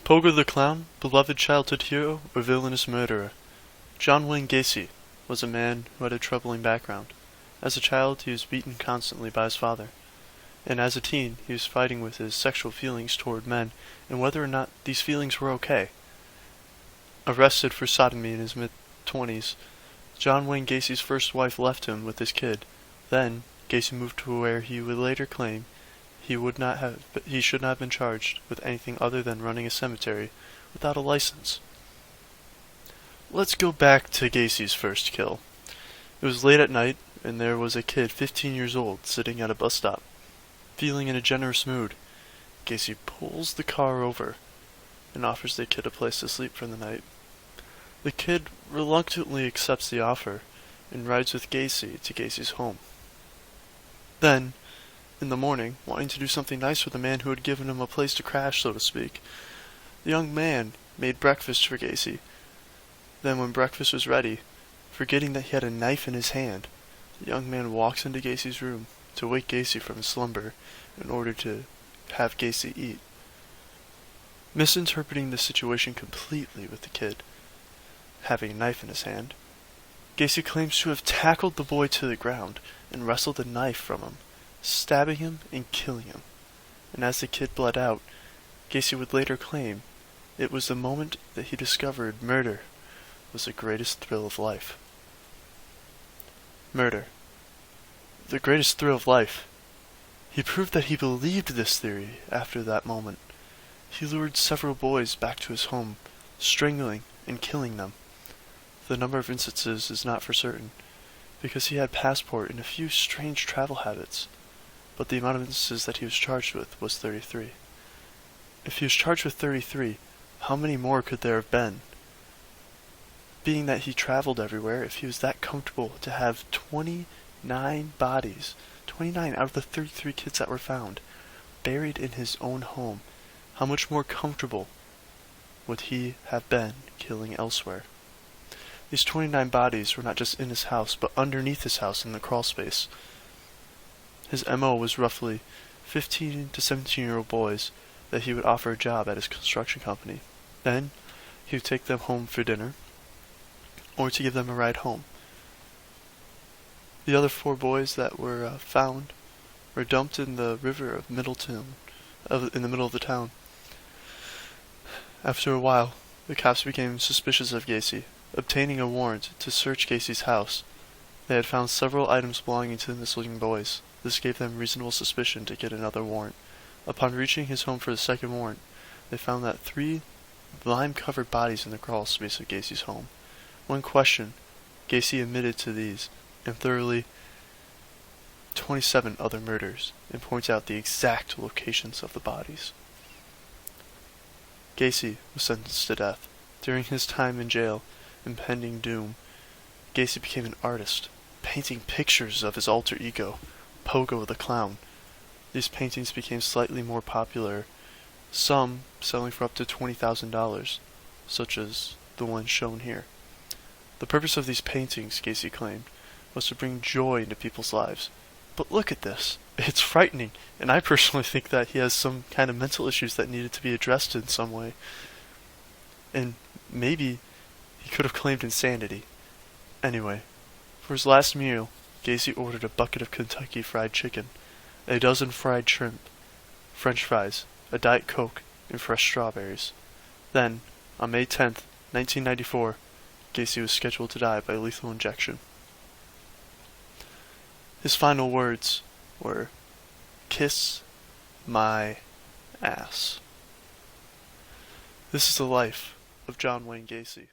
Pogo the Clown, beloved childhood hero or villainous murderer? John Wayne Gacy was a man who had a troubling background. As a child, he was beaten constantly by his father, and as a teen, he was fighting with his sexual feelings toward men and whether or not these feelings were okay. Arrested for sodomy in his mid-20s, John Wayne Gacy's first wife left him with his kid. Then, Gacy moved to where he would later claim he should not have been charged with anything other than running a cemetery without a license. Let's go back to Gacy's first kill. It was late at night, and there was a kid 15 years old sitting at a bus stop. Feeling in a generous mood, Gacy pulls the car over and offers the kid a place to sleep for the night. The kid reluctantly accepts the offer and rides with Gacy to Gacy's home. Then, in the morning, wanting to do something nice for the man who had given him a place to crash, so to speak, the young man made breakfast for Gacy. Then when breakfast was ready, forgetting that he had a knife in his hand, the young man walks into Gacy's room to wake Gacy from his slumber in order to have Gacy eat. Misinterpreting the situation completely with the kid having a knife in his hand, Gacy claims to have tackled the boy to the ground and wrestled a knife from him, stabbing him and killing him. And as the kid bled out, Gacy would later claim it was the moment that he discovered murder was the greatest thrill of life. Murder. The greatest thrill of life. He proved that he believed this theory after that moment. He lured several boys back to his home, strangling and killing them. The number of instances is not for certain, because he had passport and a few strange travel habits, but the amount of instances that he was charged with was 33. If he was charged with 33, how many more could there have been? Being that he traveled everywhere, if he was that comfortable to have 29 bodies, 29 out of the 33 kids that were found, buried in his own home, how much more comfortable would he have been killing elsewhere? These 29 bodies were not just in his house, but underneath his house in the crawl space. His MO was roughly 15 to 17-year-old boys that he would offer a job at his construction company. Then, he would take them home for dinner, or to give them a ride home. The other 4 boys that were found were dumped in the river of Middleton, in the middle of the town. After a while, the cops became suspicious of Gacy. Obtaining a warrant to search Gacy's house, they had found several items belonging to the missing boys. This gave them reasonable suspicion to get another warrant. Upon reaching his home for the second warrant, they found that 3 lime-covered bodies in the crawl space of Gacy's home. When questioned, Gacy admitted to these and thoroughly 27 other murders, and points out the exact locations of the bodies. Gacy was sentenced to death. During his time in jail, impending doom, Gacy became an artist, painting pictures of his alter ego, Pogo the Clown. These paintings became slightly more popular, some selling for up to $20,000, such as the one shown here. The purpose of these paintings, Gacy claimed, was to bring joy into people's lives. But look at this. It's frightening, and I personally think that he has some kind of mental issues that needed to be addressed in some way. And maybe he could have claimed insanity. Anyway, for his last meal, Gacy ordered a bucket of Kentucky Fried Chicken, a dozen fried shrimp, French fries, a Diet Coke, and fresh strawberries. Then, on May 10th, 1994, Gacy was scheduled to die by lethal injection. His final words were, "Kiss my ass." This is the life of John Wayne Gacy.